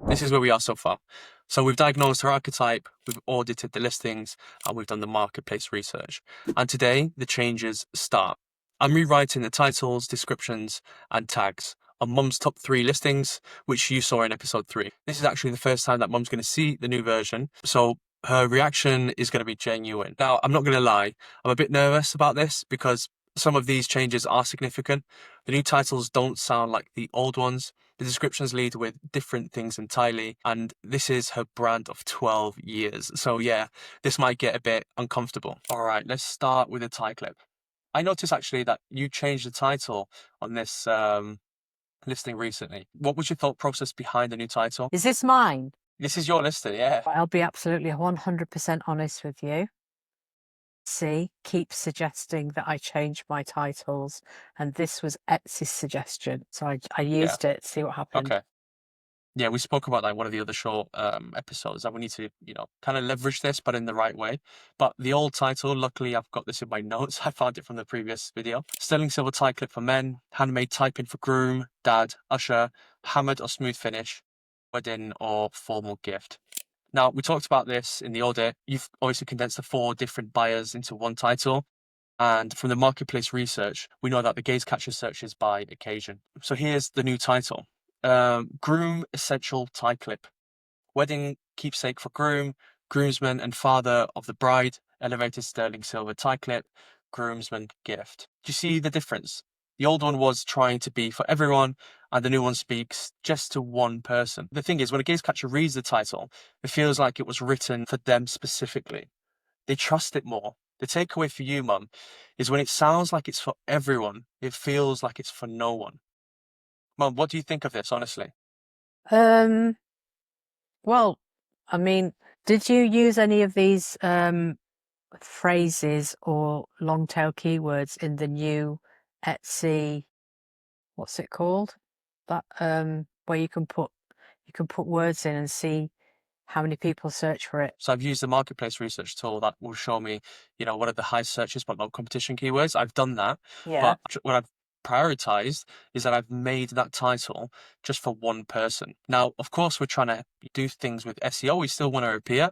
This is where we are so far. So we've diagnosed our archetype, we've audited the listings, and we've done the marketplace research. And today, the changes start. I'm rewriting the titles, descriptions, and tags on Mum's top 3 listings, which you saw in episode 3. This is actually the first time that Mum's going to see the new version, so her reaction is going to be genuine. Now, I'm not going to lie, I'm a bit nervous about this because some of these changes are significant. The new titles don't sound like the old ones. The descriptions lead with different things entirely, and this is her brand of 12 years. So yeah, this might get a bit uncomfortable. All right, let's start with a tie clip. I noticed actually that you changed the title on this listing recently. What was your thought process behind the new title? Is this mine? This is your listing, yeah. I'll be absolutely 100% honest with you. Etsy keeps suggesting that I change my titles, and this was Etsy's suggestion, so I used it to see what happened. Okay. Yeah, we spoke about that in one of the other short episodes, that we need to, kind of leverage this, but in the right way. But the old title, luckily I've got this in my notes. I found it from the previous video. Sterling silver tie clip for men, handmade tie-pin for groom, dad, usher, hammered or smooth finish, wedding or formal gift. Now, we talked about this in the audit. You've obviously condensed the 4 different buyers into one title. And from the marketplace research, we know that the gaze catcher searches by occasion. So here's the new title. Groom essential tie clip. Wedding keepsake for groom, groomsman and father of the bride, elevated sterling silver tie clip, groomsman gift. Do you see the difference? The old one was trying to be for everyone, and the new one speaks just to one person. The thing is, when a gaze catcher reads the title, it feels like it was written for them specifically. They trust it more. The takeaway for you, Mum, is when it sounds like it's for everyone, it feels like it's for no one. Mum, what do you think of this, honestly? Well, I mean, did you use any of these phrases or long tail keywords in the new Etsy, what's it called? That where you can put words in and see how many people search for it. So I've used the marketplace research tool that will show me, what are the high searches but low competition keywords. I've done that. Yeah. But what I've prioritized is that I've made that title just for one person. Now, of course, we're trying to do things with SEO. We still want to appear,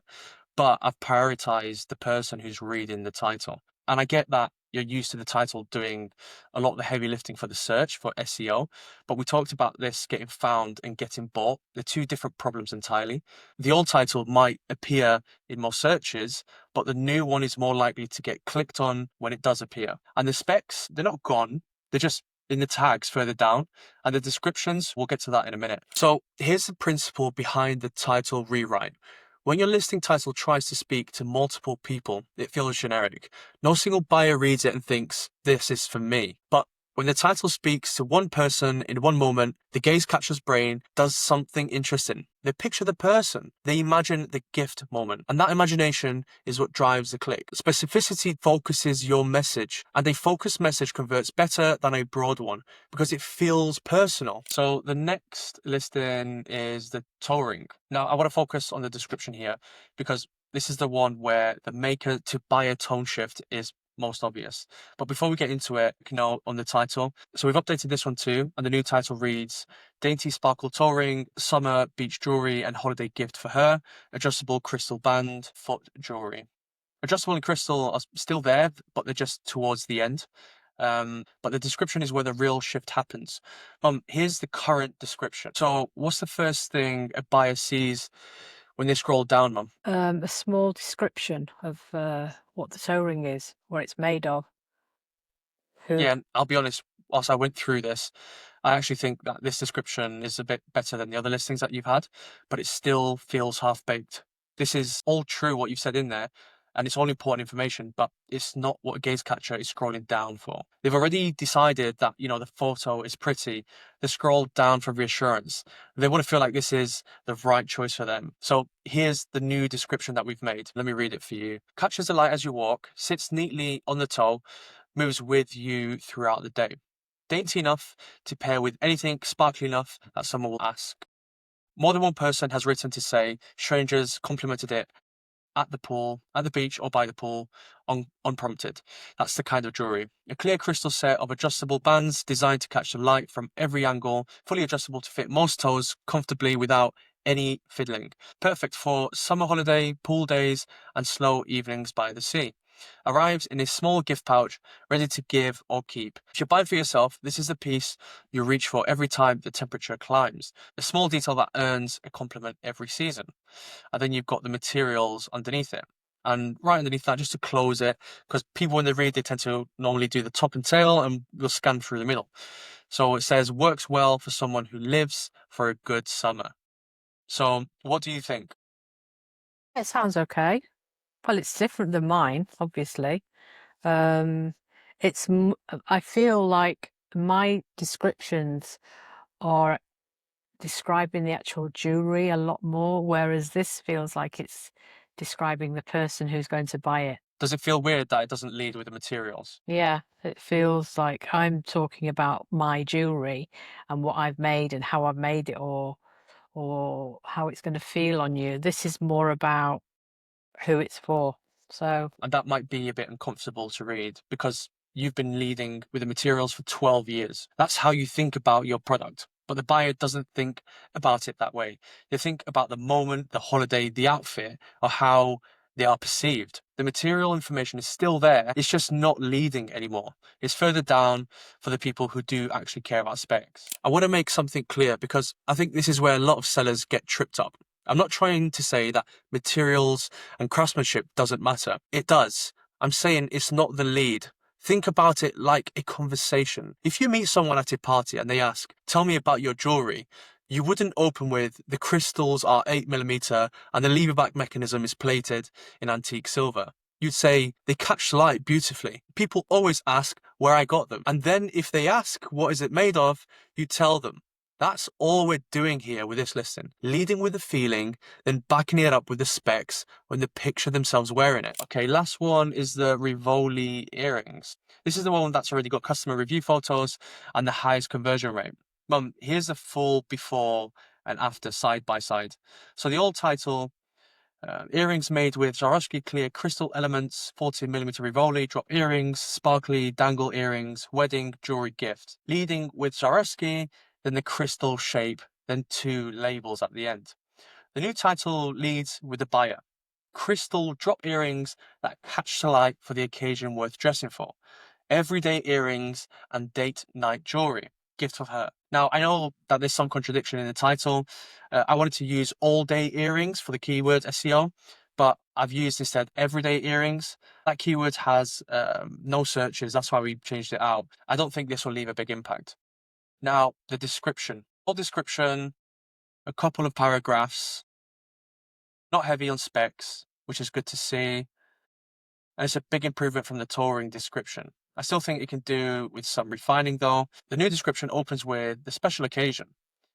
but I've prioritized the person who's reading the title. And I get that you're used to the title doing a lot of the heavy lifting for the search for SEO, but we talked about this getting found and getting bought. They're 2 different problems entirely. The old title might appear in more searches, but the new one is more likely to get clicked on when it does appear. And the specs, they're not gone. They're just in the tags further down, and the descriptions, we'll get to that in a minute. So here's the principle behind the title rewrite. When your listing title tries to speak to multiple people, it feels generic. No single buyer reads it and thinks, this is for me. But when the title speaks to one person in one moment, the gaze catcher's brain does something interesting. They picture the person. They imagine the gift moment. And that imagination is what drives the click. Specificity focuses your message, and a focused message converts better than a broad one because it feels personal. So the next listing is the toe ring. Now, I want to focus on the description here because this is the one where the maker to buyer tone shift is most obvious. But before we get into it, on the title, so we've updated this one too, and the new title reads dainty sparkle toe ring, summer beach jewelry and holiday gift for her, adjustable crystal band, foot jewelry. Adjustable and crystal are still there, but they're just towards the end. But the description is where the real shift happens. Here's the current description. So what's the first thing a buyer sees when they scroll down, Mum? A small description of what the toe ring is, what it's made of. Yeah, and I'll be honest, whilst I went through this, I actually think that this description is a bit better than the other listings that you've had, but it still feels half-baked. This is all true, what you've said in there, and it's all important information, but it's not what a gaze catcher is scrolling down for. They've already decided that, the photo is pretty. They scroll down for reassurance. They want to feel like this is the right choice for them. So here's the new description that we've made. Let me read it for you. Catches the light as you walk, sits neatly on the toe, moves with you throughout the day. Dainty enough to pair with anything, sparkly enough that someone will ask. More than one person has written to say strangers complimented it at the pool, at the beach or by the pool, unprompted. That's the kind of jewelry. A clear crystal set of adjustable bands designed to catch the light from every angle, fully adjustable to fit most toes comfortably without any fiddling. Perfect for summer holiday, pool days, and slow evenings by the sea. Arrives in a small gift pouch, ready to give or keep. If you're buying for yourself, this is the piece you reach for every time the temperature climbs. A small detail that earns a compliment every season. And then you've got the materials underneath it. And right underneath that, just to close it, because people when they read, they tend to normally do the top and tail and we'll scan through the middle. So it says, works well for someone who lives for a good summer. So what do you think? It sounds okay. Well, it's different than mine, obviously. Um, I feel like my descriptions are describing the actual jewelry a lot more, whereas this feels like it's describing the person who's going to buy it. Does it feel weird that it doesn't lead with the materials? Yeah, it feels like I'm talking about my jewelry and what I've made and how I've made it, or how it's going to feel on you. This is more about who it's for. So And that might be a bit uncomfortable to read because you've been leading with the materials for 12 years. That's how you think about your product. But the buyer doesn't think about it that way. They think about the moment, the holiday, the outfit, or how they are perceived. The material information is still there. It's just not leading anymore. It's further down for the people who do actually care about specs. I want to make something clear because I think this is where a lot of sellers get tripped up. I'm not trying to say that materials and craftsmanship doesn't matter. It does. I'm saying it's not the lead. Think about it like a conversation. If you meet someone at a party and they ask, tell me about your jewelry, you wouldn't open with, the crystals are 8mm and the lever back mechanism is plated in antique silver. You'd say, they catch light beautifully. People always ask where I got them. And then if they ask, what is it made of? You tell them. That's all we're doing here with this listing. Leading with the feeling, then backing it up with the specs when they picture themselves wearing it. Okay, last one is the Rewrote earrings. This is the one that's already got customer review photos and the highest conversion rate. Here's the full before and after side by side. So the old title, earrings made with Swarovski clear crystal elements, 14mm Rivoli, drop earrings, sparkly dangle earrings, wedding jewelry gift. Leading with Swarovski, then the crystal shape, then two labels at the end. The new title leads with the buyer. Crystal drop earrings that catch the light for the occasion worth dressing for. Everyday earrings and date night jewelry. Gift of her. Now, I know that there's some contradiction in the title. I wanted to use all day earrings for the keyword SEO, but I've used instead everyday earrings. That keyword has no searches. That's why we changed it out. I don't think this will leave a big impact. Now, the description. Full description, a couple of paragraphs, not heavy on specs, which is good to see. And it's a big improvement from the touring description. I still think it can do with some refining though. The new description opens with the special occasion,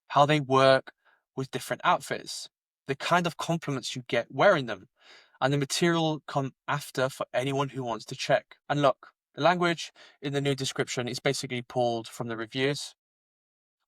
how they work with different outfits, the kind of compliments you get wearing them, and the material come after for anyone who wants to check. And look, the language in the new description is basically pulled from the reviews.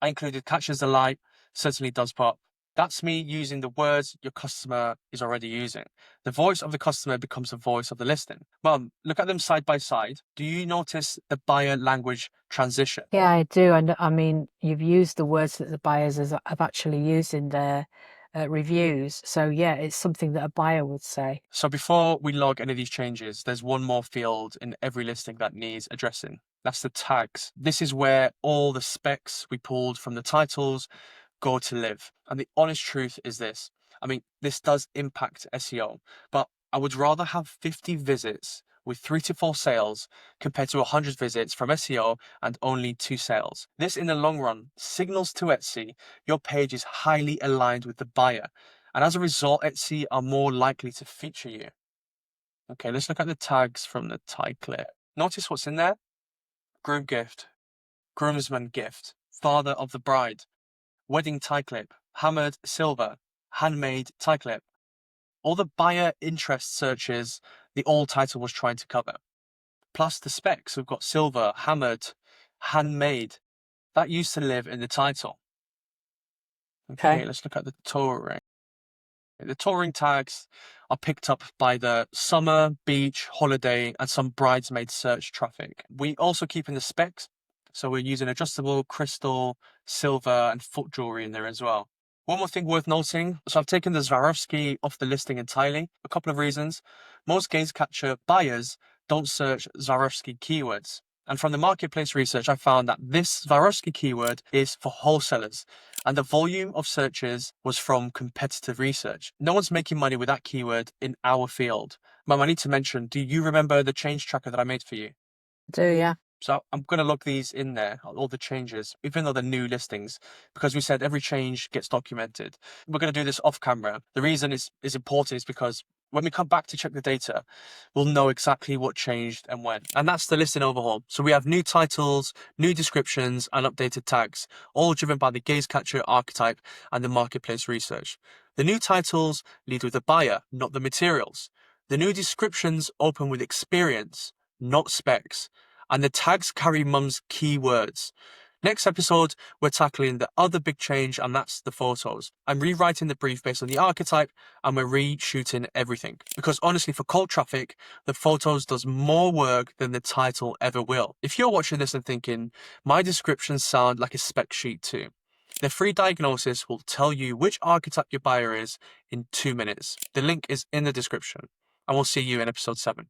I included catches the light, certainly does pop. That's me using the words your customer is already using. The voice of the customer becomes the voice of the listing. Look at them side by side. Do you notice the buyer language transition? yeah, I do. I mean, you've used the words that the buyers have actually used in their reviews. So yeah, it's something that a buyer would say. So before we log any of these changes, there's one more field in every listing that needs addressing. That's the tags. This is where all the specs we pulled from the titles go to live. And the honest truth is this. I mean, this does impact SEO, but I would rather have 50 visits with 3 to 4 sales compared to 100 visits from SEO and only 2 sales. This, in the long run, signals to Etsy your page is highly aligned with the buyer. And as a result, Etsy are more likely to feature you. Okay, let's look at the tags from the tie clip. Notice what's in there? Groom gift, groomsman gift, father of the bride, wedding tie clip, hammered silver, handmade tie clip. All the buyer interest searches the old title was trying to cover. Plus the specs, we've got silver, hammered, handmade. That used to live in the title. Okay, Okay. let's look at the touring. The touring tags are picked up by the summer, beach, holiday, and some bridesmaid search traffic. We also keep in the specs, so we're using adjustable crystal, silver, and foot jewelry in there as well. One more thing worth noting. So I've taken the Swarovski off the listing entirely. A couple of reasons. Most gaze capture buyers don't search Swarovski keywords. And from the marketplace research, I found that this Swarovski keyword is for wholesalers. And the volume of searches was from competitive research. No one's making money with that keyword in our field. Mum, I need to mention, do you remember the change tracker that I made for you? Do you? So I'm going to log these in there, all the changes, even though they're new listings, because we said every change gets documented. We're going to do this off camera. The reason is important is because when we come back to check the data, we'll know exactly what changed and when. And that's the listing overhaul. So we have new titles, new descriptions, and updated tags, all driven by the gaze catcher archetype and the marketplace research. The new titles lead with the buyer, not the materials. The new descriptions open with experience, not specs, and the tags carry mum's keywords. Next episode, we're tackling the other big change, and that's the photos. I'm rewriting the brief based on the archetype, and we're reshooting everything. Because honestly, for cold traffic, the photos does more work than the title ever will. If you're watching this and thinking, my descriptions sound like a spec sheet too, the free diagnosis will tell you which archetype your buyer is in 2 minutes. The link is in the description, and we'll see you in episode 7.